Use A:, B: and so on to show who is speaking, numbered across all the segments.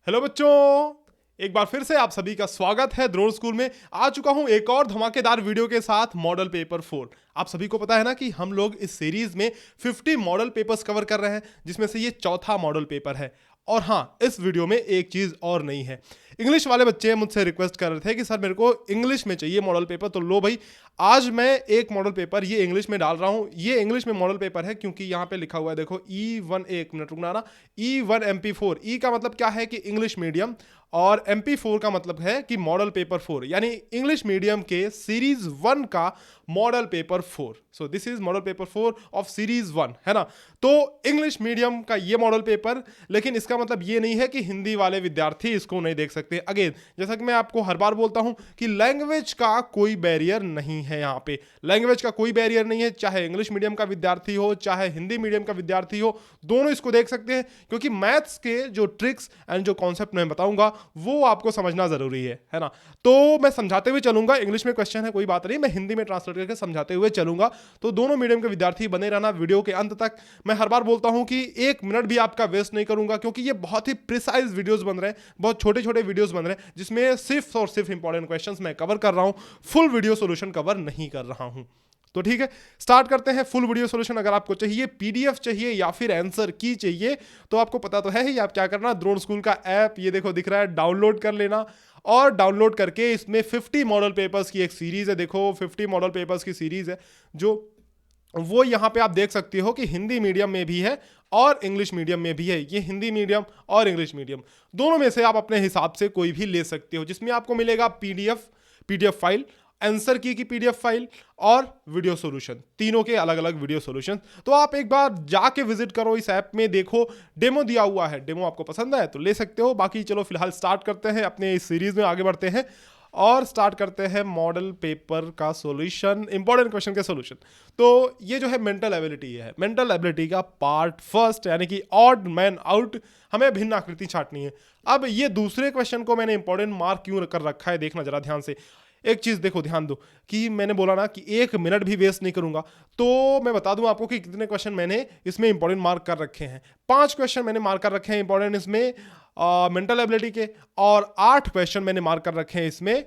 A: Hello बच्चों, एक बार फिर से आप सभी का स्वागत है द्रोण स्कूल में। आ चुका हूं एक और धमाकेदार वीडियो के साथ मॉडल पेपर 4। आप सभी को पता है ना कि हम लोग इस सीरीज में 50 मॉडल पेपर्स कवर कर रहे हैं, जिसमें से ये चौथा मॉडल पेपर है। और हाँ, इस वीडियो में एक चीज और नहीं है। इंग्लिश वाले बच्चे मुझसे रिक्वेस्ट कर रहे थे कि सर मेरे को इंग्लिश में चाहिए मॉडल पेपर, तो लो भाई, आज मैं एक मॉडल पेपर ये इंग्लिश में डाल रहा हूँ। ये इंग्लिश में मॉडल पेपर है क्योंकि यहाँ पे लिखा हुआ है, देखो E1, एक मिनट रुकना ना, E1 MP4। ई का मतलब क्या है कि इंग्लिश मीडियम, और MP4 का मतलब है कि मॉडल पेपर 4, यानी इंग्लिश मीडियम के सीरीज 1 का model paper 4। So this is model paper 4 of series 1, है ना। तो इंग्लिश मीडियम का ये मॉडल पेपर, लेकिन इसका मतलब ये नहीं है कि हिंदी वाले विद्यार्थी इसको नहीं देख सकते। अगेन, जैसा कि मैं आपको हर बार बोलता हूं कि लैंग्वेज का कोई बैरियर नहीं है। यहाँ पे लैंग्वेज का कोई बैरियर नहीं है, चाहे इंग्लिश मीडियम का विद्यार्थी हो चाहे हिंदी मीडियम का विद्यार्थी हो, दोनों इसको देख सकते हैं। क्योंकि मैथ्स के जो ट्रिक्स एंड जो कॉन्सेप्ट मैं बताऊंगा वो आपको समझना जरूरी है ना। तो मैं समझाते हुए चलूंगा। इंग्लिश में क्वेश्चन है, कोई बात नहीं, मैं हिंदी में ट्रांसलेट करके समझाते हुए चलूंगा। तो दोनों मीडियम के विद्यार्थी बने रहना वीडियो के अंत तक। मैं हर बार बोलता हूं कि एक मिनट भी आपका वेस्ट नहीं करूंगा, क्योंकि ये बहुत ही प्रिसाइज वीडियोस बन रहे हैं, बहुत छोटे छोटे वीडियोस बन रहे हैं, जिसमें सिर्फ और सिर्फ इंपॉर्टेंट क्वेश्चंस मैं कवर कर रहा हूं, फुल वीडियो सोल्यूशन कवर नहीं कर रहा हूं। तो ठीक है, स्टार्ट करते हैं फुल वीडियो सॉल्यूशन। अगर आपको चाहिए पीडीएफ चाहिए या फिर आंसर की चाहिए, तो आपको पता तो है ही, आप क्या करना, द्रोण स्कूल का ऐप ये देखो दिख रहा है, डाउनलोड कर लेना। और डाउनलोड करके इसमें 50 मॉडल पेपर्स की एक सीरीज है, देखो 50 मॉडल पेपर्स की सीरीज है, जो वो यहाँ पे आप देख सकते हो कि हिंदी मीडियम में भी है और इंग्लिश मीडियम में भी है। ये हिंदी मीडियम और इंग्लिश मीडियम दोनों में से आप अपने हिसाब से कोई भी ले सकते हो, जिसमें आपको मिलेगा पीडीएफ फाइल, आंसर की पीडीएफ फाइल और वीडियो सॉल्यूशन, तीनों के अलग अलग वीडियो सॉल्यूशन। तो आप एक बार जाके विजिट करो इस ऐप में, देखो डेमो दिया हुआ है, डेमो आपको पसंद है तो ले सकते हो। बाकी चलो फिलहाल स्टार्ट करते हैं अपने इस सीरीज में, आगे बढ़ते हैं और स्टार्ट करते हैं मॉडल पेपर का सॉल्यूशन, इंपॉर्टेंट क्वेश्चन के सॉल्यूशन। तो ये जो है मेंटल एबिलिटी है, मेंटल एबिलिटी का पार्ट फर्स्ट, यानी कि ऑड मैन आउट, हमें भिन्न आकृति छांटनी है। अब ये दूसरे क्वेश्चन को मैंने इंपॉर्टेंट मार्क क्यों कर रखा है, देखना जरा ध्यान से। एक चीज देखो, ध्यान दो कि मैंने बोला ना कि एक मिनट भी वेस्ट नहीं करूंगा, तो मैं बता दूं आपको कि कितने क्वेश्चन मैंने इसमें इंपॉर्टेंट मार्क कर रखे हैं। 5 क्वेश्चन मैंने मार्क कर रखे हैं इंपॉर्टेंट इसमें मेंटल एबिलिटी के, और 8 क्वेश्चन मैंने मार्क कर रखे हैं इसमें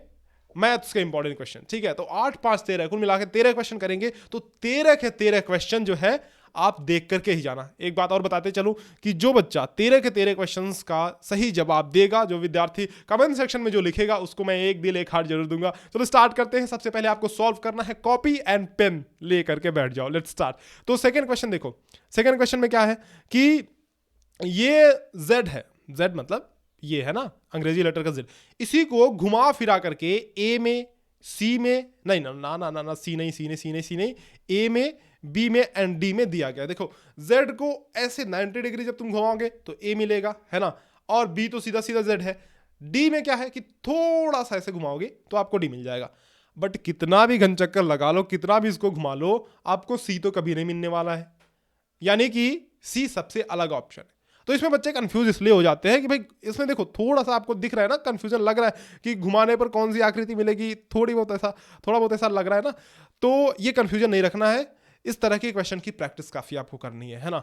A: मैथ्स के इंपॉर्टेंट क्वेश्चन। ठीक है, तो 8 5 13, कुल मिला के 13 क्वेश्चन करेंगे। तो 13 के 13 क्वेश्चन जो है आप देख करके ही जाना। एक बात और बताते चलूं कि जो बच्चा 13 के 13 क्वेश्चंस का सही जवाब देगा, जो विद्यार्थी कमेंट सेक्शन में जो लिखेगा, उसको मैं एक दिल एक हार्ट जरूर दूंगा। चलो स्टार्ट करते हैं। सबसे पहले आपको सॉल्व करना है, कॉपी एंड पेन ले करके बैठ जाओ, लेट्स स्टार्ट। तो सेकंड क्वेश्चन देखो, सेकंड क्वेश्चन में क्या है कि ये Z है, Z मतलब ये है ना, अंग्रेजी लेटर का Z, इसी को घुमा फिरा करके ए में, सी में, नहीं ना ना ना ना, ना सी नहीं, सी नहीं, सी नहीं, सी नहीं, ए में, बी में एंड डी में दिया गया। देखो Z को ऐसे 90 डिग्री जब तुम घुमाओगे तो ए मिलेगा, है ना, और बी तो सीधा सीधा Z है। डी में क्या है कि थोड़ा सा ऐसे घुमाओगे तो आपको डी मिल जाएगा। बट कितना भी घन चक्कर लगा लो, कितना भी इसको घुमा लो, आपको सी तो कभी नहीं मिलने वाला है, यानी कि सी सबसे अलग ऑप्शन है। तो इसमें बच्चे कंफ्यूज इसलिए हो जाते हैं कि भाई इसमें देखो थोड़ा सा आपको दिख रहा है ना, कंफ्यूजन लग रहा है कि घुमाने पर कौन सी आकृति मिलेगी, थोड़ा बहुत ऐसा लग रहा है ना। तो ये कंफ्यूजन नहीं रखना है, इस तरह के क्वेश्चन की प्रैक्टिस काफी आपको करनी है ना।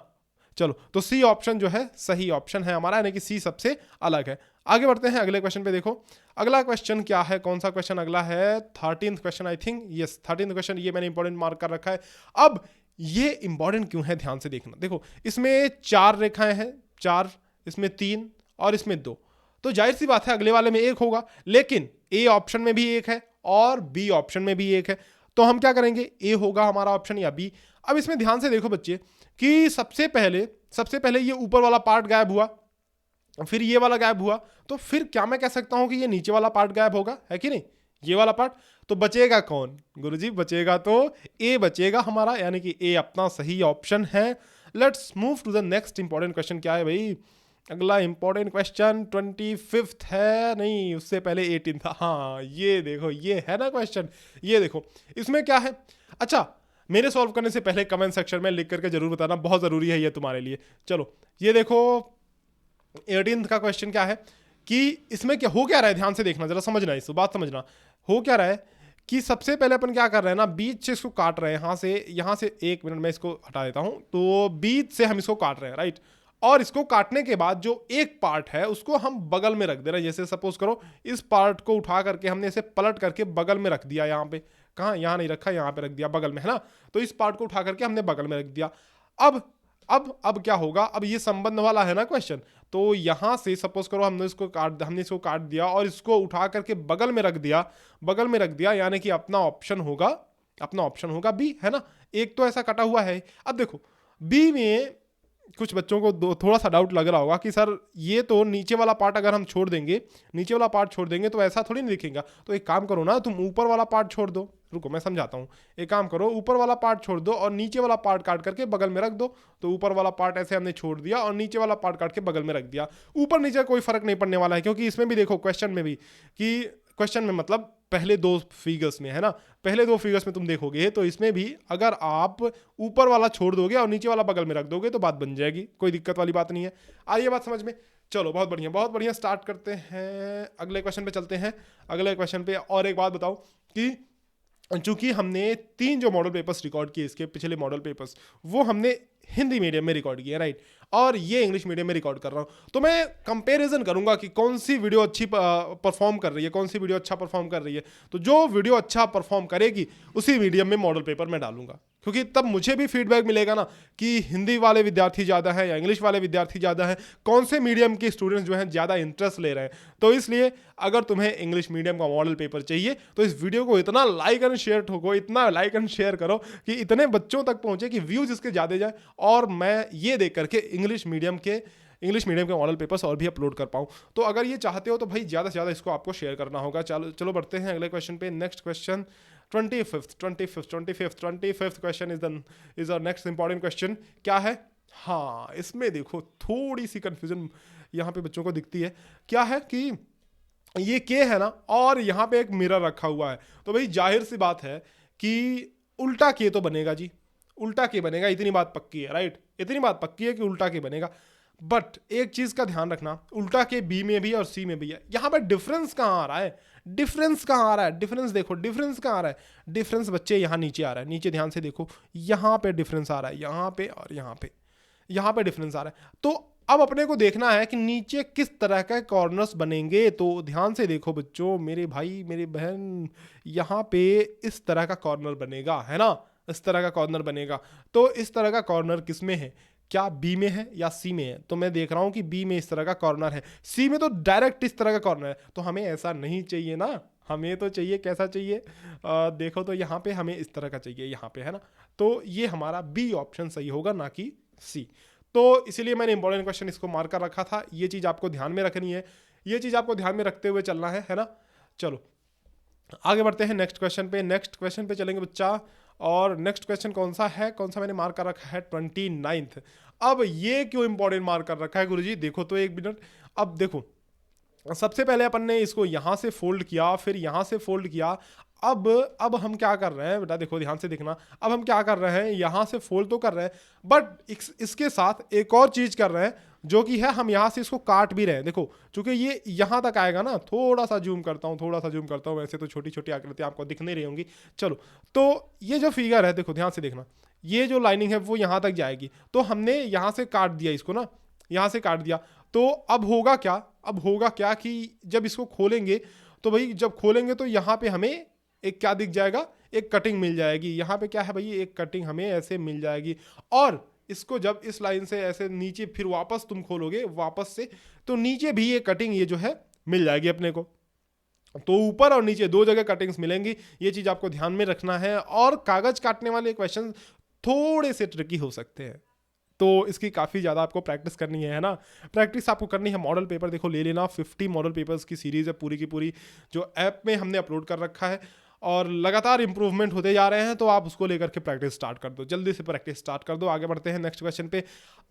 A: चलो, तो सी ऑप्शन जो है सही ऑप्शन है हमारा, यानी कि सी सबसे अलग है। आगे बढ़ते हैं अगले क्वेश्चन पे। देखो अगला क्वेश्चन क्या है, कौन सा क्वेश्चन अगला है, 13th question I think, yes 13th question, ये मैंने इंपॉर्टेंट मार्क कर रखा है। अब ये इंपॉर्टेंट क्यों है, ध्यान से देखना। देखो इसमें 4 रेखाएं हैं, 4, इसमें 3 और इसमें 2, तो जाहिर सी बात है अगले वाले में 1 होगा, लेकिन ए ऑप्शन में भी 1 है और बी ऑप्शन में भी 1 है। तो हम क्या करेंगे, ए होगा हमारा ऑप्शन या बी। अब इसमें ध्यान से देखो बच्चे कि सबसे पहले ये ऊपर वाला पार्ट गायब हुआ, फिर ये वाला गायब हुआ, तो फिर क्या मैं कह सकता हूं कि ये नीचे वाला पार्ट गायब होगा, है कि नहीं, ये वाला पार्ट। तो बचेगा कौन गुरुजी, बचेगा तो ए बचेगा हमारा, यानी कि ए अपना सही ऑप्शन है। Let's move to the next important question. क्या है भाई, अगला इंपॉर्टेंट क्वेश्चन 25th है, नहीं उससे पहले 18 था। हाँ ये देखो, ये है ना क्वेश्चन, ये देखो इसमें क्या है। अच्छा, मेरे सॉल्व करने से पहले कमेंट सेक्शन में लिख करके जरूर बताना, बहुत जरूरी है ये तुम्हारे लिए। चलो ये देखो 18th का क्वेश्चन क्या है कि इसमें क्या हो, क्या रहा है, ध्यान से देखना जरा, समझना इस बात, समझना हो क्या रहा है कि सबसे पहले अपन क्या कर रहे हैं ना, बीच से इसको काट रहे हैं, यहाँ से एक मिनट मैं इसको हटा देता हूँ, तो बीच से हम इसको काट रहे हैं, राइट। और इसको काटने के बाद जो एक पार्ट है उसको हम बगल में रख दे रहे हैं। जैसे सपोज करो इस पार्ट को उठा करके हमने इसे पलट करके बगल में रख दिया, यहाँ पे, कहाँ, यहाँ नहीं रखा, यहाँ पे रख दिया बगल में, है ना। तो इस पार्ट को उठा करके हमने बगल में रख दिया। अब क्या होगा, अब ये संबंध वाला है ना क्वेश्चन, तो यहां से सपोज करो हमने इसको काट दिया और इसको उठा करके बगल में रख दिया, यानी कि अपना ऑप्शन होगा बी, है ना। एक तो ऐसा कटा हुआ है। अब देखो बी में कुछ बच्चों को थोड़ा सा डाउट लग रहा होगा कि सर ये तो नीचे वाला पार्ट अगर हम छोड़ देंगे तो ऐसा थोड़ी नहीं दिखेगा। तो एक काम करो ना, तुम ऊपर वाला पार्ट छोड़ दो। रुको मैं समझाता हूँ। एक काम करो, ऊपर वाला पार्ट छोड़ दो और नीचे वाला पार्ट काट करके बगल में रख दो। तो ऊपर वाला पार्ट ऐसे हमने छोड़ दिया और नीचे वाला पार्ट काट के बगल में रख दिया। ऊपर नीचे कोई फर्क नहीं पड़ने वाला है, क्योंकि इसमें भी देखो क्वेश्चन में भी कि क्वेश्चन में मतलब पहले दो फिगर्स में, है ना, पहले दो फिगर्स में तुम देखोगे तो इसमें भी अगर आप ऊपर वाला छोड़ दोगे और नीचे वाला बगल में रख दोगे तो बात बन जाएगी, कोई दिक्कत वाली बात नहीं है। आइए बात समझ में। चलो बहुत बढ़िया स्टार्ट करते हैं, अगले क्वेश्चन पे चलते हैं। अगले क्वेश्चन पे और एक बात बताओ कि चूंकि हमने 3 जो मॉडल पेपर्स रिकॉर्ड किए, इसके पिछले मॉडल पेपर्स, वो हमने हिंदी मीडियम में रिकॉर्ड किया, राइट, और ये इंग्लिश मीडियम में रिकॉर्ड कर रहा हूँ। तो मैं कंपैरिजन करूंगा कि कौन सी वीडियो अच्छी परफॉर्म कर रही है, कौन सी वीडियो अच्छा परफॉर्म कर रही है। तो जो वीडियो अच्छा परफॉर्म करेगी उसी मीडियम में मॉडल पेपर में डालूंगा, क्योंकि तब मुझे भी फीडबैक मिलेगा ना कि हिंदी वाले विद्यार्थी ज़्यादा हैं या इंग्लिश वाले विद्यार्थी ज़्यादा हैं, कौन से मीडियम के स्टूडेंट्स जो हैं ज़्यादा इंटरेस्ट ले रहे हैं। तो इसलिए अगर तुम्हें इंग्लिश मीडियम का मॉडल पेपर चाहिए तो इस वीडियो को इतना लाइक एंड शेयर ठोको, इतना लाइक एंड शेयर करो कि इतने बच्चों तक पहुंचे कि व्यूज़ इसके ज़्यादा जाए और मैं ये देख करके इंग्लिश मीडियम के मॉडल पेपर्स और भी अपलोड कर पाऊँ। तो अगर ये चाहते हो तो भाई ज़्यादा से ज़्यादा इसको आपको शेयर करना होगा। चलो बढ़ते हैं अगले क्वेश्चन पे। Next question 25th question is our next important question. क्या है, हाँ इसमें देखो थोड़ी सी कंफ्यूजन यहाँ पे बच्चों को दिखती है। क्या है कि ये के है ना और यहाँ पे एक मिरर रखा हुआ है, तो भाई जाहिर सी बात है कि उल्टा के तो बनेगा जी, उल्टा के बनेगा, इतनी बात पक्की है, राइट, इतनी बात पक्की है कि उल्टा के बनेगा। बट एक चीज का ध्यान रखना, उल्टा के बी में भी और सी में भी है। यहाँ पे डिफरेंस कहाँ आ रहा है, डिफरेंस देखो, डिफरेंस कहाँ आ रहा है, डिफरेंस बच्चे यहाँ नीचे आ रहा है, नीचे ध्यान से देखो, यहाँ पे डिफरेंस आ रहा है, यहाँ पे और यहाँ पे डिफरेंस आ रहा है। तो अब अपने को देखना है कि नीचे किस तरह का कॉर्नर्स बनेंगे। तो ध्यान से देखो बच्चों, मेरे भाई मेरी बहन, यहाँ पे इस तरह का कॉर्नर बनेगा, है ना, इस तरह का कॉर्नर बनेगा। तो इस तरह का कॉर्नर किस में है, क्या बी में है या सी में है? तो मैं देख रहा हूँ कि बी में इस तरह का कॉर्नर है, सी में तो डायरेक्ट इस तरह का कॉर्नर है। तो हमें ऐसा नहीं चाहिए ना, हमें तो चाहिए कैसा चाहिए, देखो तो यहाँ पे हमें इस तरह का चाहिए, यहाँ पे, है ना। तो ये हमारा बी ऑप्शन सही होगा, ना कि सी। तो इसीलिए मैंने इंपॉर्टेंट क्वेश्चन इसको मार्क कर रखा था। ये चीज़ आपको ध्यान में रखनी है, ये चीज़ आपको ध्यान में रखते हुए चलना है ना। चलो आगे बढ़ते हैं नेक्स्ट क्वेश्चन पे चलेंगे बच्चा। और नेक्स्ट क्वेश्चन कौन सा मैंने मार्क कर रखा है 29th। अब ये क्यों इंपॉर्टेंट मार्क कर रखा है गुरुजी, देखो तो एक मिनट। अब देखो सबसे पहले अपन ने इसको यहाँ से फोल्ड किया, फिर यहाँ से फोल्ड किया। अब हम क्या कर रहे हैं बेटा, देखो ध्यान से देखना, अब हम क्या कर रहे हैं, यहाँ से फोल्ड तो कर रहे हैं, बट इसके साथ एक और चीज़ कर रहे हैं, जो कि है हम यहाँ से इसको काट भी रहे हैं। देखो चूंकि ये यहाँ तक आएगा ना, थोड़ा सा जूम करता हूँ, वैसे तो छोटी छोटी आकृतियाँ आपको दिख नहीं रही होंगी। चलो, तो ये जो फिगर है, देखो ध्यान से देखना, ये जो लाइनिंग है वो यहाँ तक जाएगी। तो हमने यहाँ से काट दिया इसको ना, यहाँ से काट दिया। तो अब होगा क्या कि जब इसको खोलेंगे, तो भाई जब खोलेंगे तो यहाँ पे हमें एक क्या दिख जाएगा, एक कटिंग मिल जाएगी। यहाँ पे क्या है भाई, एक कटिंग हमें ऐसे मिल जाएगी। और इसको जब इस लाइन से ऐसे नीचे फिर वापस तुम खोलोगे वापस से, तो नीचे भी ये कटिंग ये जो है मिल जाएगी अपने को। तो ऊपर और नीचे दो जगह कटिंग्स मिलेंगी, ये चीज़ आपको ध्यान में रखना है। और कागज काटने वाले क्वेश्चन थोड़े से ट्रिकी हो सकते हैं, तो इसकी काफ़ी ज़्यादा आपको प्रैक्टिस करनी है ना, प्रैक्टिस आपको करनी है। मॉडल पेपर देखो ले लेना, 50 मॉडल पेपर्स की सीरीज़ है पूरी की पूरी, जो ऐप में हमने अपलोड कर रखा है, और लगातार इंप्रूवमेंट होते जा रहे हैं। तो आप उसको लेकर के प्रैक्टिस स्टार्ट कर दो, जल्दी से प्रैक्टिस स्टार्ट कर दो। आगे बढ़ते हैं नेक्स्ट क्वेश्चन पे।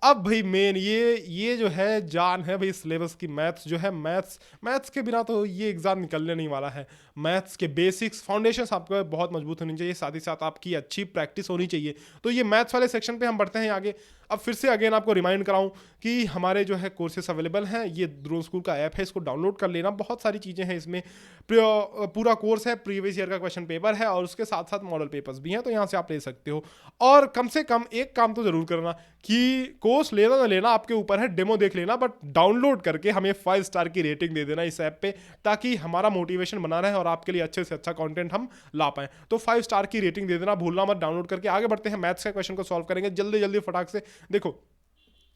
A: अब भाई मेन ये जो है जान है भाई सिलेबस की, मैथ्स जो है, मैथ्स के बिना तो ये एग्ज़ाम निकलने नहीं वाला है। मैथ्स के बेसिक्स फाउंडेशंस आपको बहुत मजबूत होनी चाहिए, साथ ही साथ आपकी अच्छी प्रैक्टिस होनी चाहिए। तो ये मैथ्स वाले सेक्शन पे हम बढ़ते हैं आगे। अब फिर से अगेन आपको रिमाइंड कराऊं कि हमारे जो है कोर्सेस अवेलेबल हैं, ये ड्रोन स्कूल का ऐप है, इसको डाउनलोड कर लेना। बहुत सारी चीज़ें हैं इसमें, पूरा कोर्स है, प्रीवियस ईयर का क्वेश्चन पेपर है और उसके साथ साथ मॉडल पेपर्स भी हैं, तो यहाँ से आप ले सकते हो। और कम से कम एक काम तो ज़रूर करना कि कोर्स लेना ना लेना आपके ऊपर है, डेमो देख लेना, बट डाउनलोड करके हमें 5 स्टार की रेटिंग दे देना इस ऐप पे, ताकि हमारा मोटिवेशन बना रहे और आपके लिए अच्छे से अच्छा कंटेंट हम ला पाएं। तो 5 स्टार की रेटिंग दे देना भूलना मत, डाउनलोड करके। आगे बढ़ते हैं, मैथ्स का क्वेश्चन को सॉल्व करेंगे जल्दी जल्दी फटाक से। देखो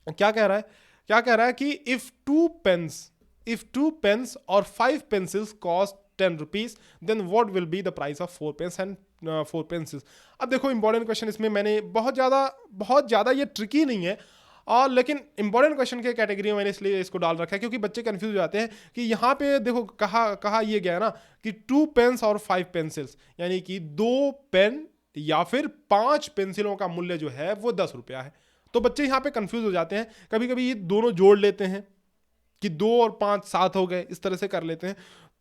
A: क्या कह रहा है, क्या कह रहा है कि इफ टू पेन्स और 5 pencils cost 10 rupees, then what will be the price of 4 pens and 4 pencils. अब देखो इंपॉर्टेंट क्वेश्चन, इसमें मैंने बहुत ज़्यादा ये ट्रिकी नहीं है, और लेकिन इंपॉर्टेंट क्वेश्चन के कैटेगरी में मैंने इसलिए इसको डाल रखा है क्योंकि बच्चे कंफ्यूज हो जाते हैं कि यहाँ पे देखो कहा ये गया है ना कि 2 पेन्स और 5 पेंसिल्स, यानी कि 2 पेन या फिर 5 पेंसिलों का मूल्य जो है वो 10 रुपया है। तो बच्चे यहाँ पे कंफ्यूज हो जाते हैं, कभी कभी ये दोनों जोड़ लेते हैं कि 2 और 5 7 हो गए, इस तरह से कर लेते हैं।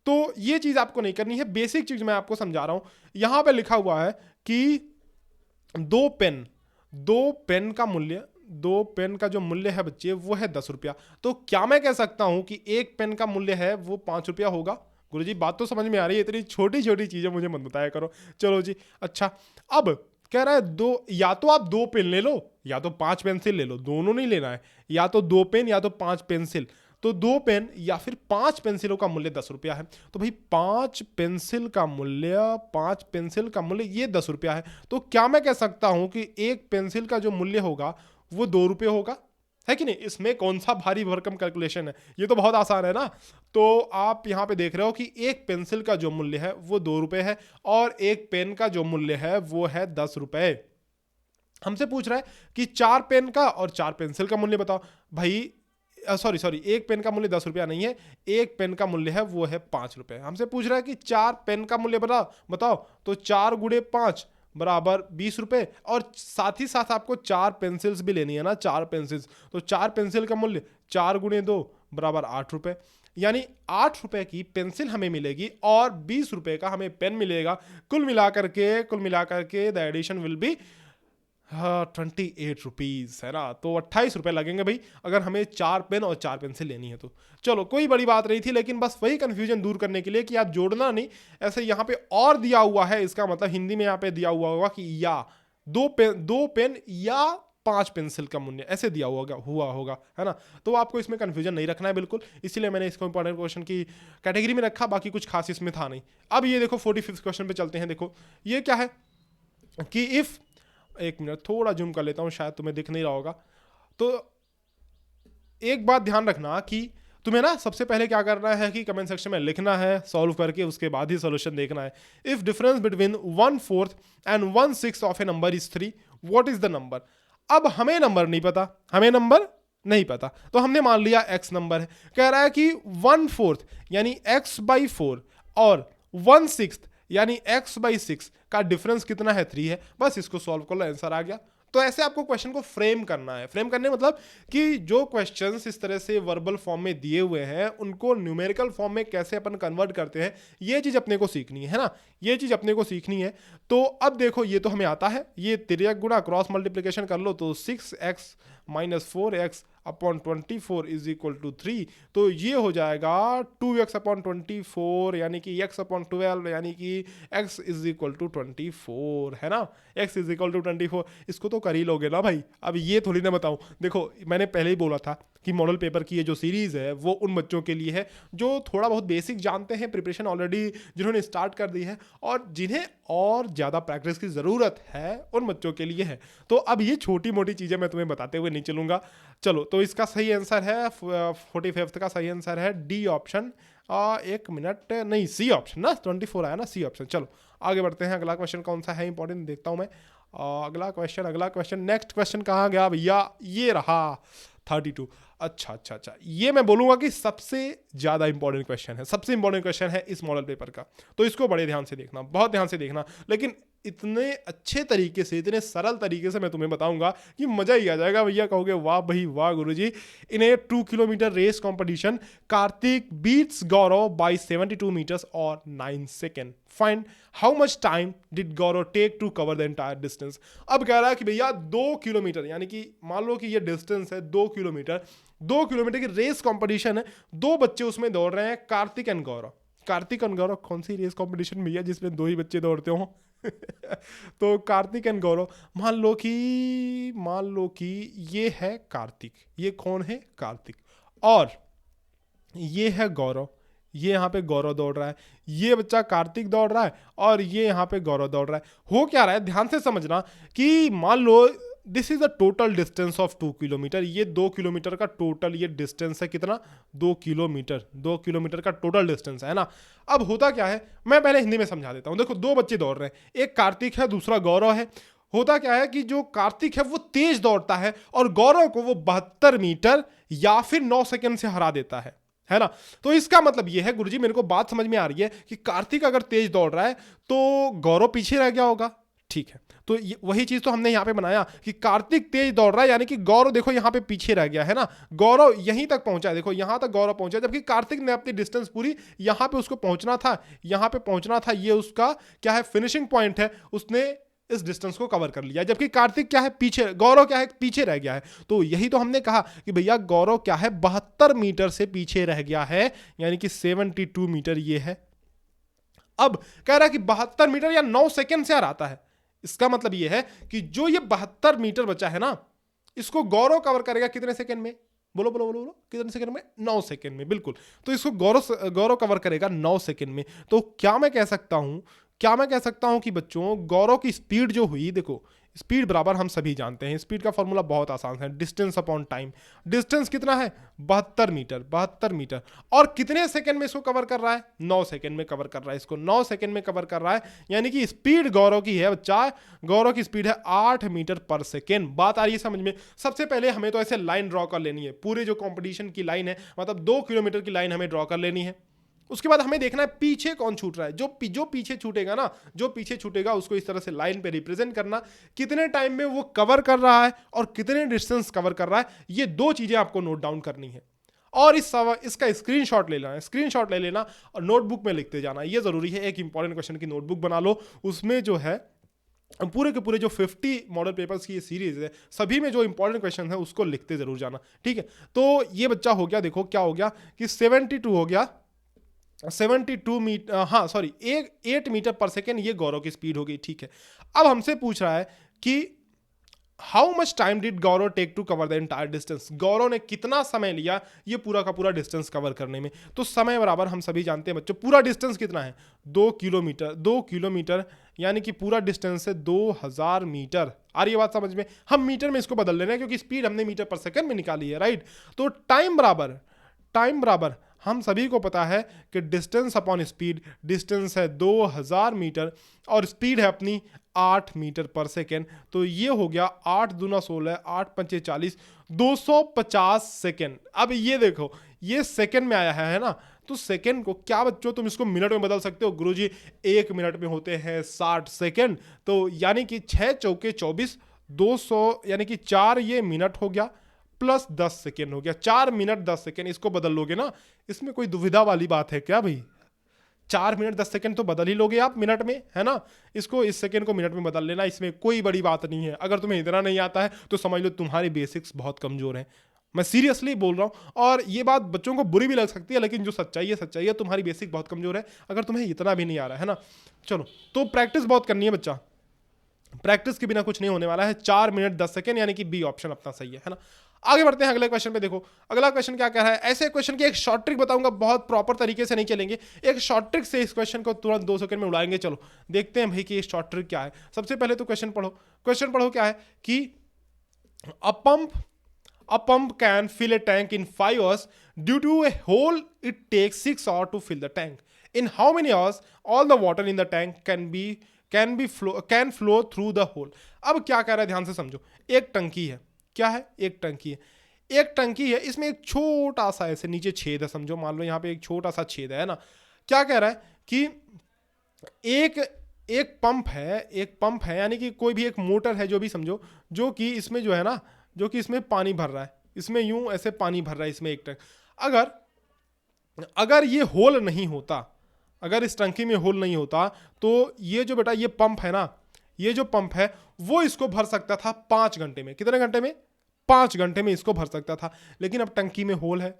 A: तो ये चीज़ आपको नहीं करनी है, बेसिक चीज़ मैं आपको समझा रहा हूँ। यहाँ पे लिखा हुआ है कि 2 पेन का जो मूल्य है बच्चे वो है 10 रुपया। तो क्या मैं कह सकता हूँ कि एक पेन का मूल्य है वो 5 रुपया होगा? गुरुजी बात तो समझ में आ रही है, इतनी छोटी छोटी चीज़ें मुझे मत बताया करो। चलो जी, अच्छा अब कह रहा है या तो आप 2 पेन ले लो या तो 5 पेंसिल ले लो, दोनों नहीं लेना है, या तो 2 पेन या तो 5 पेंसिल। तो 2 पेन या फिर 5 पेंसिलों का मूल्य 10 रुपया है। तो भाई 5 पेंसिल का मूल्य ये 10 रुपया है। तो क्या मैं कह सकता हूं कि एक पेंसिल का जो मूल्य होगा वो 2 रुपये होगा, है कि नहीं? इसमें कौन सा भारी भरकम कैलकुलेशन है, ये तो बहुत आसान है ना। तो आप यहाँ पे देख रहे हो कि एक पेंसिल का जो मूल्य है वो 2 रुपये है और एक पेन का जो मूल्य है वो है 10 रुपये। हमसे पूछ रहा है कि 4 पेन का और 4 पेंसिल का मूल्य बताओ। भाई सॉरी, एक पेन का मूल्य 10 रुपया नहीं है, एक पेन का मूल्य है वो है 5 रुपये। हमसे पूछ रहा है कि 4 पेन का मूल्य बताओ। तो 4 गुणे 5 बराबर 20 रुपये, और साथ ही साथ आपको 4 पेंसिल्स भी लेनी है ना, 4 पेंसिल्स। तो 4 पेंसिल का मूल्य 4 गुणे 2 बराबर 8 रुपये, यानी 8 रुपये की पेंसिल हमें मिलेगी और 20 रुपये का हमें पेन मिलेगा। कुल मिलाकर के the addition will be 28 rupees, है ना। तो 28 रुपये लगेंगे भाई अगर हमें 4 पेन और 4 पेंसिल लेनी है तो। चलो कोई बड़ी बात नहीं थी, लेकिन बस वही कन्फ्यूजन दूर करने के लिए कि आप जोड़ना नहीं, ऐसे यहाँ पे और दिया हुआ है, इसका मतलब हिंदी में यहाँ पे दिया हुआ होगा कि या 2 पेन या 5 पेंसिल का मूल्य, ऐसे दिया हुआ होगा, है ना। तो आपको इसमें कन्फ्यूजन नहीं रखना है बिल्कुल, इसीलिए मैंने इसको इंपॉर्टेंट क्वेश्चन की कैटेगरी में रखा, बाकी कुछ खास इसमें था नहीं। अब ये देखो 45 क्वेश्चन पे चलते हैं। देखो ये क्या है कि इफ़, एक मिनट थोड़ा जूम कर लेता हूँ, शायद तुम्हें दिख नहीं रहा होगा। तो एक बात ध्यान रखना कि तुम्हें ना सबसे पहले क्या करना है कि कमेंट सेक्शन में लिखना है सॉल्व करके, उसके बाद ही सॉल्यूशन देखना है। If difference between 1/4 and 1/6 of A number is 3, what is the number? अब हमें नंबर नहीं पता, तो हमने मान लिया x नंबर है। कह रहा है कि 1/4 यानी x/4 और 1/6 यानी x/6 का डिफरेंस कितना है? 3 है। बस इसको सॉल्व कर लो, आंसर आ गया। तो ऐसे आपको क्वेश्चन को फ्रेम करना है। फ्रेम करने मतलब कि जो क्वेश्चंस इस तरह से वर्बल फॉर्म में दिए हुए हैं उनको न्यूमेरिकल फॉर्म में कैसे अपन कन्वर्ट करते हैं, ये चीज़ अपने को सीखनी है ना, ये चीज़ अपने को सीखनी है। तो अब देखो ये तो हमें आता है, ये तिर्यक गुणा क्रॉस मल्टीप्लिकेशन कर लो तो 6x - 4x upon 24 is equal to 3। तो ये हो जाएगा 2x अपॉन 24 यानी कि x अपॉन 12 यानी कि x इज इक्वल टू 24, है ना। x इज इक्वल टू 24, इसको तो कर ही लोगे ना भाई। अब ये थोड़ी ना बताऊं, देखो मैंने पहले ही बोला था कि मॉडल पेपर की ये जो सीरीज़ है वो उन बच्चों के लिए है जो थोड़ा बहुत बेसिक जानते हैं, प्रिपरेशन ऑलरेडी जिन्होंने स्टार्ट कर दी है, और जिन्हें और ज़्यादा प्रैक्टिस की ज़रूरत है उन बच्चों के लिए है। तो अब ये छोटी मोटी चीज़ें मैं तुम्हें बताते हुए नहीं चलूँगा। चलो तो इसका सही आंसर है 45 का सही आंसर है डी ऑप्शन। एक मिनट, नहीं सी ऑप्शन ना, 24 आया ना, सी ऑप्शन। चलो आगे बढ़ते हैं, अगला क्वेश्चन कौन सा है इंपॉर्टेंट देखता हूँ मैं। अगला क्वेश्चन नेक्स्ट क्वेश्चन कहाँ गया भैया? ये रहा 32। अच्छा, ये मैं बोलूँगा कि सबसे ज़्यादा इंपॉर्टेंट क्वेश्चन है, सबसे इंपॉर्टेंट क्वेश्चन है इस मॉडल पेपर का। तो इसको बड़े ध्यान से देखना, बहुत ध्यान से देखना, लेकिन इतने अच्छे तरीके से, इतने सरल तरीके से मैं तुम्हें बताऊंगा कि मज़ा ही आ जाएगा भैया। कहोगे वाह भाई वाह गुरुजी। In a 2 kilometre race competition Kartik beats Gaurav by 72 metres और 9 second. Find how much time did Gaurav take to cover the entire distance. अब कह रहा है कि भैया 2 किलोमीटर, यानी कि मान लो कि ये डिस्टेंस है 2 किलोमीटर, 2 किलोमीटर की रेस कॉम्पिटिशन है, 2 बच्चे उसमें दौड़ रहे हैं, कार्तिक एंड गौरव। कार्तिक और गौरव कौन सी रेस कंपटीशन में है जिसमें दो ही बच्चे दौड़ते हो? तो कार्तिक एंड गौरव, मान लो कि ये है कार्तिक, ये कौन है? कार्तिक, और ये है गौरव, ये यहाँ पे गौरव दौड़ रहा है, ये बच्चा कार्तिक दौड़ रहा है और ये यहाँ पे गौरव दौड़ रहा है। हो क्या रहा है, ध्यान से समझना कि मान लो this is the total distance of 2 kilometer, ये 2 किलोमीटर का टोटल ये डिस्टेंस है। कितना? 2 किलोमीटर, 2 किलोमीटर का टोटल डिस्टेंस है ना। अब होता क्या है, मैं पहले हिंदी में समझा देता हूँ। देखो, दो बच्चे दौड़ रहे हैं, एक कार्तिक है दूसरा गौरव है। होता क्या है कि जो कार्तिक है वो तेज दौड़ता है और गौरव को वो 72 मीटर या फिर 9 सेकंड से हरा देता है ना। तो इसका मतलब ये है, गुरुजी मेरे को बात समझ में आ रही है कि कार्तिक अगर तेज दौड़ रहा है तो गौरव पीछे रह गया होगा। ठीक है, तो वही चीज तो हमने यहां पे बनाया कि कार्तिक तेज दौड़ रहा है, यानी कि गौरव देखो यहां पे पीछे रह गया है ना। गौरव यहीं तक पहुंचा है, देखो यहां तक गौरव पहुंचा, जबकि कार्तिक ने अपनी डिस्टेंस पूरी यहां पे उसको पहुंचना था, यहां पे पहुंचना था, ये उसका क्या है, फिनिशिंग पॉइंट है, उसने इस डिस्टेंस को कवर कर लिया। जबकि कार्तिक क्या है, पीछे, गौरव क्या है, पीछे रह गया है। तो यही तो हमने कहा कि भैया गौरव क्या है, 72 मीटर से पीछे रह गया है, यानी कि 72 मीटर ये है। अब कह रहा है कि 72 मीटर या 9 सेकंड से हराता है। इसका मतलब यह है कि जो ये 72 मीटर बचा है ना, इसको गौरव कवर करेगा कितने सेकंड में? बोलो बोलो बोलो बोलो, कितने सेकंड में? 9 सेकंड में, बिल्कुल। तो इसको गौरव कवर करेगा 9 सेकंड में। तो क्या मैं कह सकता हूं कि बच्चों गौरव की स्पीड जो हुई, देखो स्पीड बराबर हम सभी जानते हैं, स्पीड का फॉर्मूला बहुत आसान है, डिस्टेंस अपॉन टाइम। डिस्टेंस कितना है? 72 मीटर, 72 मीटर। और कितने सेकंड में इसको कवर कर रहा है? 9 सेकंड में कवर कर रहा है, इसको 9 सेकंड में कवर कर रहा है। यानी कि स्पीड गौरव की है बच्चा, गौरव की स्पीड है 8 मीटर पर सेकेंड। बात आ रही है समझ में? सबसे पहले हमें तो ऐसे लाइन ड्रॉ कर लेनी है, पूरे जो कॉम्पिटिशन की लाइन है, मतलब 2 किलोमीटर की लाइन हमें ड्रॉ कर लेनी है। उसके बाद हमें देखना है पीछे कौन छूट रहा है। जो पीछे छूटेगा ना, जो पीछे छूटेगा उसको इस तरह से लाइन पे रिप्रेजेंट करना, कितने टाइम में वो कवर कर रहा है और कितने डिस्टेंस कवर कर रहा है, ये दो चीजें आपको नोट डाउन करनी है। और इसका स्क्रीनशॉट ले लेना और नोटबुक में लिखते जाना, ये जरूरी है। एक इंपॉर्टेंट क्वेश्चन की नोटबुक बना लो, उसमें जो है पूरे के पूरे जो 50 मॉडल पेपर्स की ये सीरीज है, सभी में जो इंपॉर्टेंट क्वेश्चन है उसको लिखते जरूर जाना, ठीक है। तो ये बच्चा हो गया, देखो क्या हो गया कि 72 हो गया, 72 मीटर, हाँ सॉरी 8 मीटर पर सेकेंड, ये गौरव की स्पीड हो गई, ठीक है। अब हमसे पूछ रहा है कि how much time did Gaurav take to cover the entire distance, Gaurav ने कितना समय लिया ये पूरा का पूरा डिस्टेंस कवर करने में। तो समय बराबर हम सभी जानते हैं बच्चों, पूरा डिस्टेंस कितना है? 2 किलोमीटर, 2 किलोमीटर यानी कि पूरा डिस्टेंस है 2000 मीटर। आ रही है बात समझ में? हम मीटर में इसको बदल लेना है क्योंकि स्पीड हमने मीटर पर सेकेंड में निकाली है, राइट। तो टाइम बराबर हम सभी को पता है कि डिस्टेंस अपॉन स्पीड, डिस्टेंस है 2000 मीटर और स्पीड है अपनी 8 मीटर पर सेकेंड। तो ये हो गया 8 दूना 16, 8 पंचे 40, 250 सेकेंड। अब ये देखो, ये सेकेंड में आया है ना, तो सेकेंड को क्या बच्चों तुम इसको मिनट में बदल सकते हो? गुरुजी 1 मिनट में होते हैं 60 सेकेंड, तो यानी कि 6 चौके 24, 200 यानी कि 4 ये मिनट हो गया प्लस 10 सेकेंड हो गया, 4 मिनट 10 सेकेंड। इसको बदल लोगे ना, इसमें कोई दुविधा वाली बात है क्या भाई? 4 मिनट 10 सेकेंड तो बदल ही लोगे आप मिनट में, है ना। इसको इस सेकेंड को मिनट में बदल लेना, इसमें कोई बड़ी बात नहीं है। अगर तुम्हें इतना नहीं आता है तो समझ लो तुम्हारे बेसिक्स बहुत कमजोर हैं, मैं सीरियसली बोल रहा हूँ। और ये बात बच्चों को बुरी भी लग सकती है, लेकिन जो सच्चाई है, तुम्हारी बेसिक बहुत कमजोर है अगर तुम्हें इतना भी नहीं आ रहा है ना। चलो, तो प्रैक्टिस बहुत करनी है बच्चा, प्रैक्टिस के बिना कुछ नहीं होने वाला है। 4 मिनट 10 सेकेंड यानी कि बी ऑप्शन अपना सही है ना। आगे बढ़ते हैं अगले क्वेश्चन पे। देखो अगला क्वेश्चन क्या कह रहा है, ऐसे क्वेश्चन की एक शॉर्ट ट्रिक बताऊंगा, बहुत प्रॉपर तरीके से नहीं चलेंगे, एक शॉर्ट ट्रिक से इस क्वेश्चन को तुरंत 2 सेकंड में उड़ाएंगे। चलो देखते हैं भाई कि ये शॉर्ट ट्रिक क्या है। सबसे पहले तो क्वेश्चन पढ़ो क्या है कि a pump can fill a tank in 5 hours due to a hole it takes 6 hours to fill the tank. In how many hours all the water in the tank can flow through the hole? अब क्या कह रहा है ध्यान से समझो। एक टंकी है, क्या है? एक टंकी है, इसमें एक छोटा सा ऐसे नीचे छेद है, समझो मान लो यहाँ पे एक छोटा सा छेद है ना। क्या कह रहा है कि एक पंप है यानी कि कोई भी एक मोटर है, जो भी समझो, जो कि इसमें जो है ना, जो कि इसमें पानी भर रहा है, इसमें यूं ऐसे पानी भर रहा है, इसमें एक टंक। अगर ये होल नहीं होता, अगर इस टंकी में होल नहीं होता, तो ये जो बेटा ये पंप है ना, ये जो पंप है वो इसको भर सकता था 5 घंटे में। कितने घंटे में? 5 घंटे में इसको भर सकता था। लेकिन अब टंकी में होल है,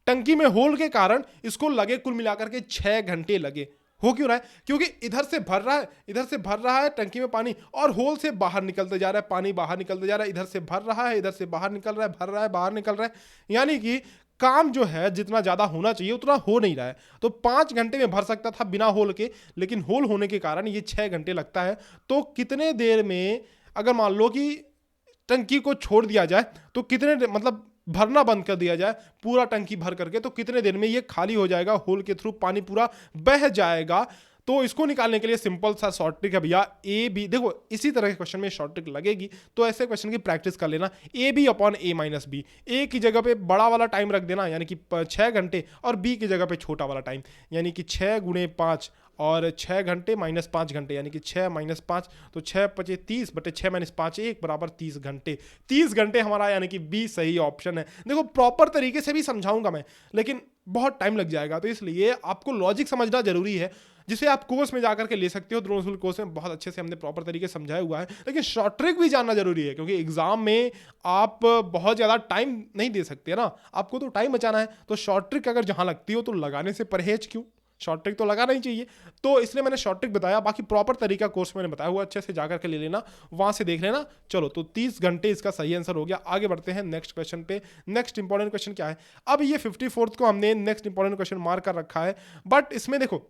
A: टंकी में होल के कारण इसको लगे कुल मिलाकर के 6 घंटे लगे। हो क्यों रहा है? क्योंकि इधर से भर रहा है, इधर से भर रहा है टंकी में पानी, और होल से बाहर निकलते जा रहा है, पानी बाहर निकलते जा रहा है, इधर से भर रहा है, इधर से बाहर निकल रहा है, भर रहा है, बाहर निकल रहा है, यानी कि काम जो है जितना ज़्यादा होना चाहिए उतना हो नहीं रहा है। तो 5 घंटे में भर सकता था बिना होल के, लेकिन होल होने के कारण ये 6 घंटे लगता है। तो कितने देर में, अगर मान लो कि टंकी को छोड़ दिया जाए तो कितने मतलब भरना बंद कर दिया जाए पूरा टंकी भर करके, तो कितने देर में ये खाली हो जाएगा, होल के थ्रू पानी पूरा बह जाएगा। तो इसको निकालने के लिए सिंपल सा शॉर्ट ट्रिक है भैया, ए बी। देखो इसी तरह के क्वेश्चन में शॉर्ट ट्रिक लगेगी, तो ऐसे क्वेश्चन की प्रैक्टिस कर लेना। A B upon A minus B, A की जगह पे बड़ा वाला टाइम रख देना यानी कि 6 घंटे, और बी की जगह पे छोटा वाला टाइम यानी कि 6 गुणे 5 और 6 घंटे माइनस 5 घंटे, यानी कि 6 माइनस 5, तो 6 पचे 30 बटे 6 माइनस 5 1 बराबर 30 घंटे। 30 घंटे हमारा यानी कि बी सही ऑप्शन है। देखो प्रॉपर तरीके से भी समझाऊंगा मैं, लेकिन बहुत टाइम लग जाएगा, तो इसलिए आपको लॉजिक समझना जरूरी है, जिसे आप कोर्स में जाकर के ले सकते हो। द्रोण स्कूल कोर्स में बहुत अच्छे से हमने प्रॉपर तरीके से समझाया हुआ है, लेकिन शॉर्ट ट्रिक भी जानना जरूरी है, क्योंकि एग्जाम में आप बहुत ज़्यादा टाइम नहीं दे सकते ना, आपको तो टाइम बचाना है। तो शॉर्ट ट्रिक अगर जहाँ लगती हो तो लगाने से परहेज क्यों, शॉर्ट ट्रिक तो लगाना ही चाहिए। तो इसलिए मैंने शॉर्ट ट्रिक बताया, बाकी प्रॉपर तरीका कोर्स में मैंने बताया हुआ, अच्छे से जाकर के ले लेना, वहां से देख लेना। चलो तो 30 घंटे इसका सही आंसर हो गया। आगे बढ़ते हैं नेक्स्ट क्वेश्चन पे। नेक्स्ट इंपॉर्टेंट क्वेश्चन क्या है? अब ये 54th को हमने नेक्स्ट इंपॉर्टेंट क्वेश्चन मार्क कर रखा है, बट इसमें देखो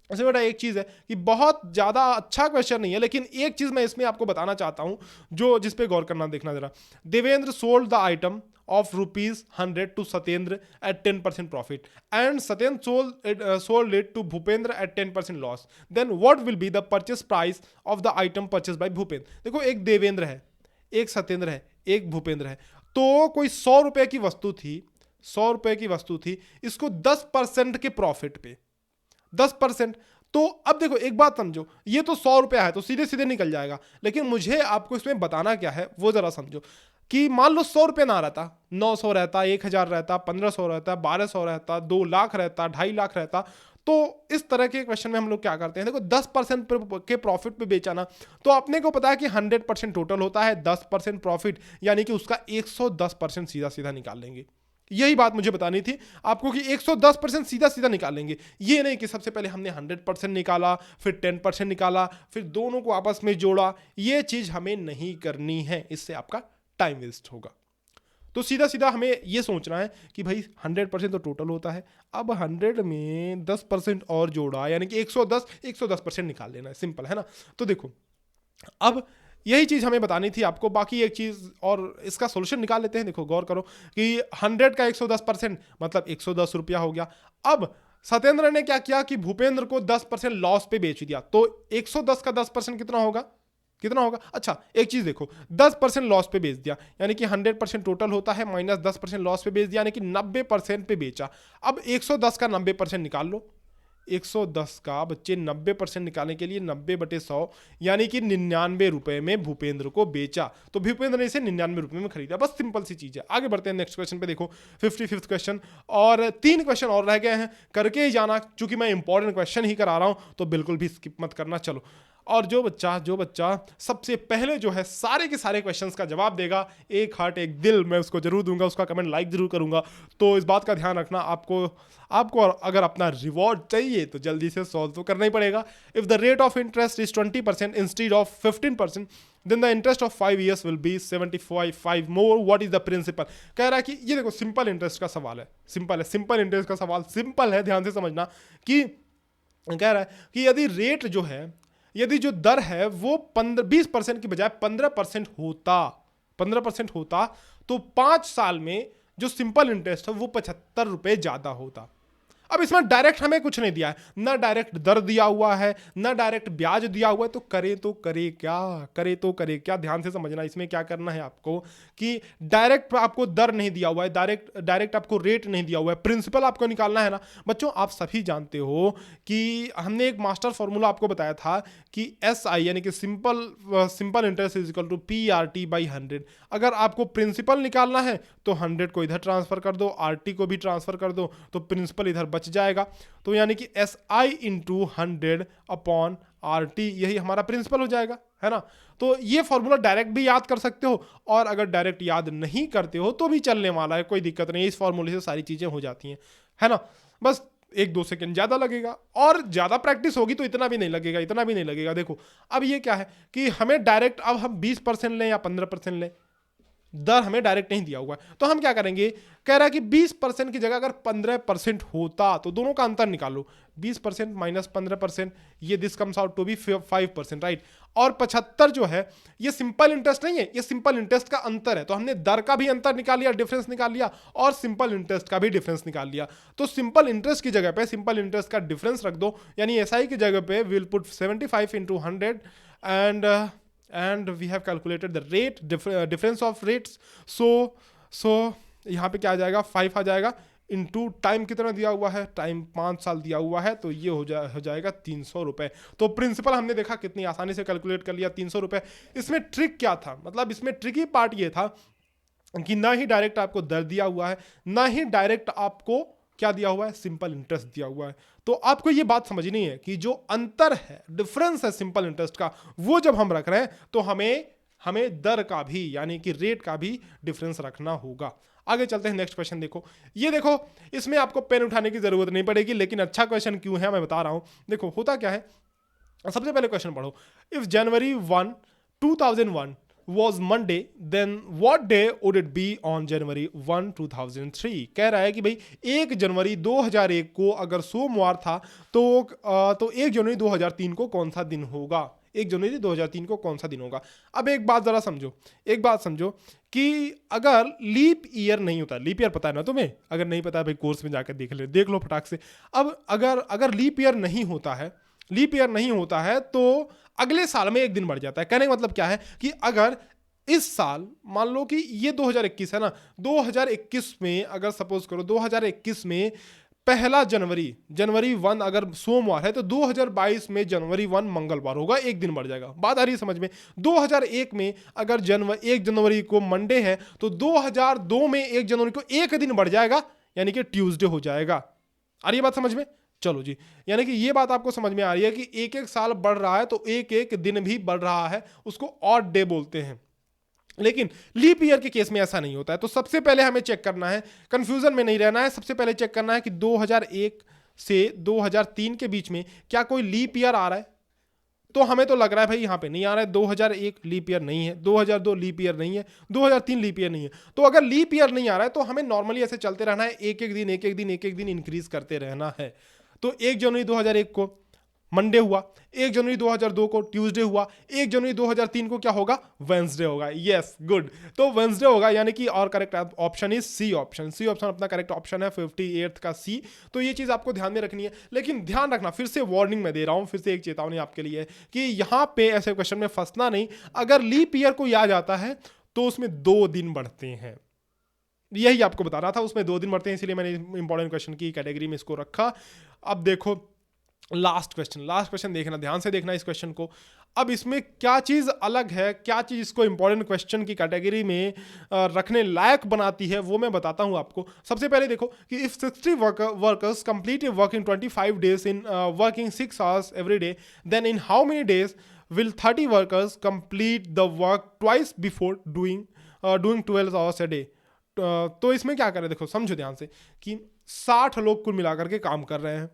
A: इसमें बेटा एक चीज़ है कि बहुत ज़्यादा अच्छा क्वेश्चन नहीं है, लेकिन एक चीज़ मैं इसमें आपको बताना चाहता हूँ जो जिस पे गौर करना, देखना जरा। Devendra sold the item of ₹100 to Satyendra at 10% profit, and Satyendra sold it to Bhupendra at 10% loss. Then what will be the purchase price of the item purchased by Bhupendra? देखो एक देवेंद्र है, एक सत्येंद्र है, एक भूपेंद्र है, तो कोई 100 रुपए की वस्तु थी, 100 रुपए की वस्तु थी, इसको 10% के प्रॉफिट पे, 10%। तो अब देखो एक बात समझो, ये तो 100 रुपया है तो सीधे सीधे निकल जाएगा, लेकिन मुझे आपको इसमें बताना क्या है वो जरा समझो। कि मान लो 100 रुपये ना रहता, 900 रहता, 1000 रहता, 1500 रहता, 1200 रहता, 2 लाख रहता, 2.5 लाख रहता, तो इस तरह के क्वेश्चन में हम लोग क्या करते हैं, देखो 10% के प्रॉफिट पे बेचा ना, तो अपने को पता है कि 100% टोटल होता है, 10% प्रॉफिट यानी कि उसका 110% सीधा सीधा निकाल लेंगे। यही बात मुझे बतानी थी आपको कि 110% सीधा सीधा निकालेंगे, ये नहीं कि सबसे पहले हमने 100% निकाला, फिर 10% निकाला, फिर दोनों को आपस में जोड़ा। ये चीज़ हमें नहीं करनी है, इससे आपका टाइम वेस्ट होगा। तो सीधा सीधा हमें ये सोचना है कि भाई 100% तो टोटल होता है, अब 100 में 10% और जोड़ा यानी कि 110% निकाल लेना है, सिंपल है ना। तो देखो अब यही चीज़ हमें बतानी थी आपको। बाकी एक चीज़ और इसका सोल्यूशन निकाल लेते हैं। देखो गौर करो कि 100 का 110% मतलब 110 रुपया हो गया। अब सत्येंद्र ने क्या किया कि भूपेंद्र को 10% लॉस पे बेच दिया, तो 110 का 10% कितना होगा, कितना होगा? अच्छा एक चीज देखो, 10% लॉस पे बेच दिया यानी कि 100% टोटल होता है, माइनस 10% लॉस पे बेच दिया यानी कि 90% पे बेचा। अब 110 का 90% निकाल लो, 110 का बच्चे 90% निकालने के लिए 90/100 यानी कि 99 रुपए में भूपेंद्र को बेचा, तो भूपेंद्र ने इसे 99 रुपए में खरीदा। बस सिंपल सी चीज है। आगे बढ़ते हैं नेक्स्ट क्वेश्चन पे। देखो 55th क्वेश्चन, और 3 क्वेश्चन और रह गए हैं, करके ही जाना, चूंकि मैं इंपॉर्टेंट क्वेश्चन ही करा रहा हूं तो बिल्कुल भी स्किप मत करना। चलो, और जो बच्चा सबसे पहले जो है सारे के सारे क्वेश्चंस का जवाब देगा, एक हार्ट एक दिल मैं उसको जरूर दूंगा, उसका कमेंट लाइक जरूर करूंगा। तो इस बात का ध्यान रखना, आपको अगर अपना रिवॉर्ड चाहिए तो जल्दी से सॉल्व तो करना ही पड़ेगा। If the rate of interest is 20% instead of 15%, then the interest of 5 years will be 75 more, what is the principal. कह रहा है कि ये देखो सिंपल इंटरेस्ट का सवाल है, सिंपल इंटरेस्ट का सवाल सिंपल है, ध्यान से समझना। कि कह रहा है कि यदि जो दर है वो 20% की बजाय 15% होता तो 5 साल में जो सिंपल इंटरेस्ट है वो 75 रुपए ज्यादा होता। अब इसमें डायरेक्ट हमें कुछ नहीं दिया है, ना डायरेक्ट दर दिया हुआ है, ना डायरेक्ट ब्याज दिया हुआ है, तो करे क्या, ध्यान से समझना। इसमें क्या करना है आपको कि डायरेक्ट आपको दर नहीं दिया हुआ है, डायरेक्ट आपको रेट नहीं दिया हुआ है, प्रिंसिपल आपको निकालना है ना। बच्चों आप सभी जानते हो कि हमने एक मास्टर फॉर्मूला आपको बताया था कि SI यानी कि simple interest is equal to PRT/100। अगर आपको प्रिंसिपल निकालना है तो 100 को इधर ट्रांसफर कर दो, RT को भी ट्रांसफर कर दो, तो प्रिंसिपल इधर बच जाएगा। तो यानी कि SI × 100 अपॉन RT, यही हमारा प्रिंसिपल हो जाएगा, है ना। तो ये फॉर्मूला डायरेक्ट भी याद कर सकते हो, और अगर डायरेक्ट याद नहीं करते हो तो भी चलने वाला है, कोई दिक्कत नहीं है, इस फॉर्मूले से सारी चीज़ें हो जाती हैं, है ना। बस 1-2 सेकंड ज़्यादा लगेगा, और ज़्यादा प्रैक्टिस होगी तो इतना भी नहीं लगेगा, इतना भी नहीं लगेगा। देखो अब ये क्या है कि हमें डायरेक्ट अब हम 20% लें या 15% लें, दर हमें डायरेक्ट नहीं दिया हुआ है, तो हम क्या करेंगे, कह रहा है कि 20% की जगह अगर 15% होता तो दोनों का अंतर निकालो, 20% माइनस 15%, ये this comes out to be 5%, right. और 75 जो है ये सिंपल इंटरेस्ट नहीं है, ये सिंपल इंटरेस्ट का अंतर है, तो हमने दर का भी अंतर निकाल लिया, डिफरेंस निकाल लिया, और सिंपल इंटरेस्ट का भी डिफरेंस निकाल लिया। तो सिंपल इंटरेस्ट की जगह पे सिंपल इंटरेस्ट का डिफरेंस रख दो, यानी एसआई की जगह पे will put 75 into 100 and we have calculated the rate difference of rates, so यहाँ पे क्या आ जाएगा, 5 आ जाएगा, इनटू टाइम कितना दिया हुआ है, टाइम 5 साल दिया हुआ है, तो ये हो जाएगा 300 रुपये। तो प्रिंसिपल हमने देखा कितनी आसानी से कैलकुलेट कर लिया, 300 रुपये। इसमें ट्रिक क्या था, मतलब इसमें ट्रिकी पार्ट ये था कि ना ही डायरेक्ट आपको दर दिया हुआ है, ना ही डायरेक्ट आपको क्या दिया हुआ है, सिंपल इंटरेस्ट दिया हुआ है। तो आपको ये बात समझनी है कि जो अंतर है, डिफरेंस है सिंपल इंटरेस्ट का, वो जब हम रख रहे हैं तो हमें दर का भी, यानी कि रेट का भी डिफरेंस रखना होगा। आगे चलते हैं, नेक्स्ट क्वेश्चन देखो। ये देखो, इसमें आपको पेन उठाने की जरूरत नहीं पड़ेगी, लेकिन अच्छा क्वेश्चन क्यों है मैं बता रहा हूं। देखो होता क्या है, सबसे पहले क्वेश्चन पढ़ो, if January 1, 2001 was Monday, then what day would it be on January 1, 2003? कह रहा है कि भाई 1 जनवरी 2001 को अगर सोमवार था तो 1 जनवरी 2003 को कौन सा दिन होगा, 1 जनवरी 2003 को कौन सा दिन होगा। अब एक बात जरा समझो, एक बात समझो कि अगर लीप ईयर नहीं होता, लीप ईयर पता है ना तुम्हें, अगर नहीं पता है भाई कोर्स में जाकर देख लो फटाक से। अब अगर लीप ईयर नहीं होता है, लीप ईयर नहीं होता है तो अगले साल में एक दिन बढ़ जाता है। कहने का मतलब क्या है कि अगर इस साल मान लो कि ये 2021 है ना, 2021 में अगर सपोज करो 2021 में पहला जनवरी 1 अगर सोमवार है तो 2022 में जनवरी 1 मंगलवार होगा, एक दिन बढ़ जाएगा। बात आ रही है समझ में। 2001 में अगर 1 जनवरी को मंडे है तो 2002 में 1 जनवरी को एक दिन बढ़ जाएगा, यानी कि ट्यूसडे हो जाएगा। आ रही है बात समझ में? चलो जी, यानी कि ये बात आपको समझ में आ रही है कि एक एक साल बढ़ रहा है तो एक एक दिन भी बढ़ रहा है, उसको ऑड डे बोलते हैं। लेकिन लीप ईयर के केस में ऐसा नहीं होता है। तो सबसे पहले हमें चेक करना है, कंफ्यूजन में नहीं रहना है, सबसे पहले चेक करना है कि 2001 से 2003 के बीच में क्या कोई लीप ईयर आ रहा है। तो हमें तो लग रहा है भाई यहाँ पे नहीं आ रहा है, 2001 लीप ईयर नहीं है, 2002 लीप ईयर नहीं है, 2003 लीप ईयर नहीं है। तो अगर लीप ईयर नहीं आ रहा है तो हमें नॉर्मली ऐसे चलते रहना है, एक एक दिन इंक्रीज करते रहना है। तो 1 जनवरी 2001 को मंडे हुआ, 1 जनवरी 2002 को ट्यूसडे हुआ, 1 जनवरी 2003 को क्या होगा, वेंसडे होगा। यस गुड, तो वेंसडे होगा, यानी कि और correct option is C option. C option अपना करेक्ट ऑप्शन है, 58th का सी। तो ये चीज़ आपको ध्यान में रखनी है। लेकिन ध्यान रखना, फिर से वार्निंग मैं दे रहा हूँ, फिर से एक चेतावनी आपके लिए कि यहाँ पे ऐसे क्वेश्चन में फंसना नहीं। अगर लीप ईयर को याद आता है तो उसमें 2 दिन बढ़ते हैं, यही आपको बता रहा था, उसमें 2 दिन बढ़ते हैं, इसलिए मैंने इंपॉर्टेंट क्वेश्चन की कैटेगरी में इसको रखा। अब देखो लास्ट क्वेश्चन देखना, ध्यान से देखना इस क्वेश्चन को। अब इसमें क्या चीज़ अलग है, क्या चीज़ इसको इंपॉर्टेंट क्वेश्चन की कैटेगरी में रखने लायक बनाती है, वो मैं बताता हूं आपको। सबसे पहले देखो कि if 60 workers complete work in 25 days in working 6 hours every day, then in how many days will 30 workers complete the work twice before doing 12 hours a day. तो इसमें क्या करें, देखो समझो ध्यान से कि 60 लोग कुल मिलाकर के काम कर रहे हैं,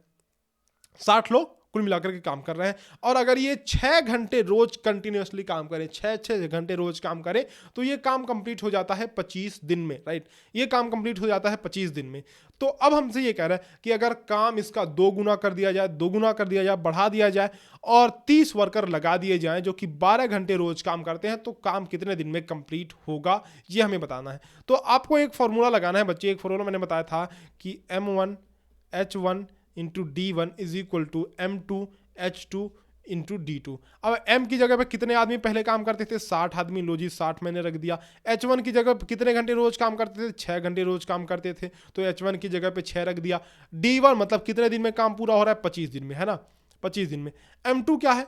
A: 60 लोग कुल मिलाकर के काम कर रहे हैं, और अगर ये 6 घंटे रोज कंटिन्यूसली काम करें, 6 घंटे रोज काम करें, तो ये काम कंप्लीट हो जाता है 25 दिन में, राइट। ये काम कंप्लीट हो जाता है 25 दिन में। तो अब हमसे ये कह रहा है कि अगर काम इसका 2 गुना कर दिया जाए, 2 गुना कर दिया जाए, बढ़ा दिया जाए, और 30 वर्कर लगा दिए जाएं जो कि 12 घंटे रोज काम करते हैं, तो काम कितने दिन में कंप्लीट होगा, ये हमें बताना है। तो आपको एक फॉर्मूला लगाना है बच्चे, एक फॉर्मूला मैंने बताया था कि M1H1 into D1 is equal to M2H2 into D2। अब M की जगह पे कितने आदमी पहले काम करते थे, 60 आदमी, लो जी 60 मैंने रख दिया। H1 की जगह कितने घंटे रोज काम करते थे, 6 घंटे रोज काम करते थे, तो H1 की जगह पे 6 रख दिया। D1 मतलब कितने दिन में काम पूरा हो रहा है, 25 दिन में, है ना, 25 दिन में। M2 क्या है,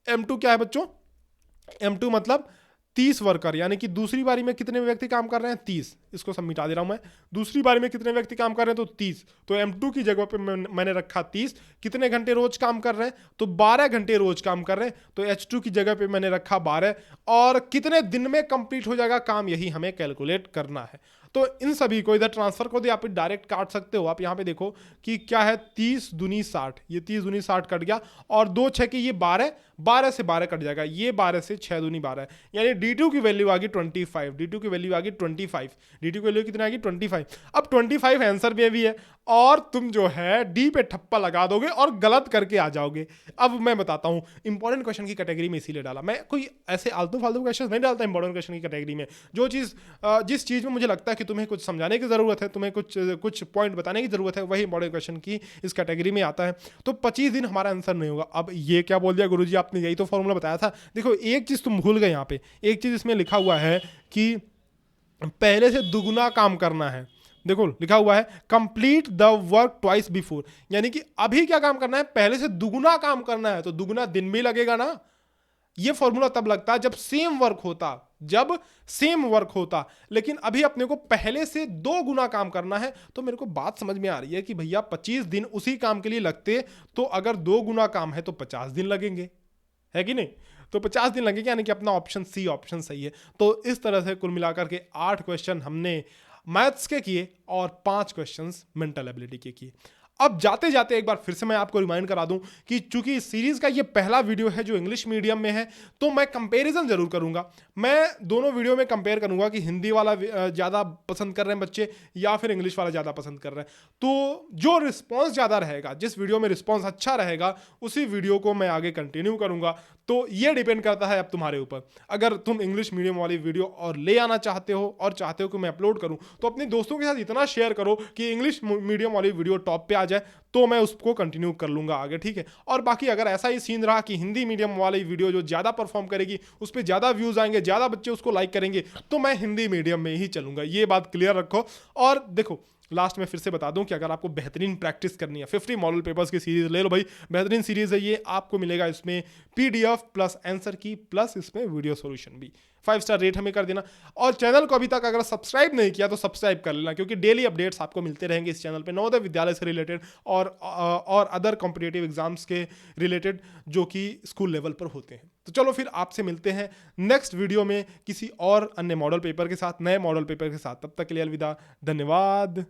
A: M2 क्या है बच्चों, M2 मतलब 30 वर्कर, यानी कि दूसरी बारी में कितने व्यक्ति काम कर रहे हैं 30, इसको सब मिटा दे रहा हूं मैं। दूसरी बारी में कितने व्यक्ति काम कर रहे हैं तो 30, तो M2 की जगह पे मैंने रखा 30। कितने घंटे रोज काम कर रहे हैं तो 12 घंटे रोज काम कर रहे हैं, तो H2 की जगह पे मैंने रखा 12। और कितने दिन में कंप्लीट हो जाएगा काम, यही हमें कैलकुलेट करना है। तो इन सभी को इधर ट्रांसफर को दे, आप डायरेक्ट काट सकते हो। आप यहाँ पे देखो कि क्या है 30 दूनी 60, ये 30 दूनी 60 कट गया, और 2 6 की ये 12, 12 से 12 कट जाएगा, ये 12 से 6 दूनी 12, यानी D2 की वैल्यू आ गई 25। D2 की वैल्यू आ गई 25। D2 की वैल्यू कितनी आ गई 25। अब 25 आंसर में भी है, और तुम जो है डी पे ठप्पा लगा दोगे और गलत करके आ जाओगे। अब मैं बताता हूँ, इंपॉर्टेंट क्वेश्चन की कैटेगरी में इसीलिए डाला मैं, कोई ऐसे आलतू फालतू क्वेश्चन नहीं डालता इंपॉर्टेंट क्वेश्चन की कैटेगरी में। जो चीज़ जिस चीज़ में मुझे लगता है कि तुम्हें कुछ समझाने की ज़रूरत है, तुम्हें कुछ पॉइंट बताने की ज़रूरत है, वही इंपॉर्टेंट क्वेश्चन की इस कैटेगरी में आता है। तो 25 दिन हमारा आंसर नहीं होगा। अब ये क्या बोल दिया गुरुजी आपने, यही तो फॉर्मूला बताया था। देखो एक चीज़ तुम भूल गए, यहाँ पे एक चीज़ इसमें लिखा हुआ है कि पहले से दुगुना काम करना है। देखो लिखा हुआ है complete the work twice before, यानी कि अभी क्या काम करना है, पहले से दुगुना काम करना है, तो दुगुना दिन भी लगेगा ना। ये फॉर्मूला तब लगता है जब सेम वर्क होता, लेकिन अभी अपने को पहले से 2 गुना काम करना है। तो मेरे को बात समझ में आ रही है कि भैया 25 दिन उसी काम के लिए लगते, तो अगर 2 गुना काम है तो 50 दिन लगेंगे, है कि नहीं। तो 50 दिन लगेंगे, यानी कि अपना ऑप्शन सी ऑप्शन सही है। तो इस तरह से कुल मिलाकर के 8 क्वेश्चन हमने मैथ्स के किए और 5 क्वेश्चंस मेंटल एबिलिटी के किए। अब जाते जाते एक बार फिर से मैं आपको रिमाइंड करा दूं कि चूंकि इस सीरीज का ये पहला वीडियो है जो इंग्लिश मीडियम में है, तो मैं कंपैरिजन जरूर करूंगा। मैं दोनों वीडियो में कंपेयर करूंगा कि हिंदी वाला ज़्यादा पसंद कर रहे हैं बच्चे या फिर इंग्लिश वाला ज़्यादा पसंद कर रहे हैं। तो जो रिस्पॉन्स ज़्यादा रहेगा, जिस वीडियो में रिस्पॉन्स अच्छा रहेगा, उसी वीडियो को मैं आगे कंटिन्यू करूंगा। तो ये डिपेंड करता है अब तुम्हारे ऊपर। अगर तुम इंग्लिश मीडियम वाली वीडियो और ले आना चाहते हो और चाहते हो कि मैं अपलोड करूं, तो अपने दोस्तों के साथ इतना शेयर करो कि इंग्लिश मीडियम वाली वीडियो टॉप पे आ जाए, तो मैं उसको कंटिन्यू कर लूंगा आगे, ठीक है। और बाकी अगर ऐसा ही सीन रहा कि हिंदी मीडियम वाली वीडियो जो ज़्यादा परफॉर्म करेगी, उस पर ज़्यादा व्यूज़ आएंगे, ज़्यादा बच्चे उसको लाइक करेंगे, तो मैं हिंदी मीडियम में ही चलूंगा। ये बात क्लियर रखो। और देखो लास्ट में फिर से बता दूं कि अगर आपको बेहतरीन प्रैक्टिस करनी है, 50 मॉडल पेपर्स की सीरीज ले लो भाई, बेहतरीन सीरीज है ये। आपको मिलेगा इसमें PDF प्लस आंसर की प्लस इसमें वीडियो सॉल्यूशन भी। 5 स्टार रेट हमें कर देना, और चैनल को अभी तक अगर सब्सक्राइब नहीं किया तो सब्सक्राइब कर लेना, क्योंकि डेली अपडेट्स आपको मिलते रहेंगे इस चैनल पे, नवोदय विद्यालय से रिलेटेड और अदर कॉम्पिटिटिव एग्जाम्स के रिलेटेड जो कि स्कूल लेवल पर होते हैं। तो चलो फिर आपसे मिलते हैं नेक्स्ट वीडियो में किसी और अन्य मॉडल पेपर के साथ, नए मॉडल पेपर के साथ। तब तक के लिए अलविदा, धन्यवाद।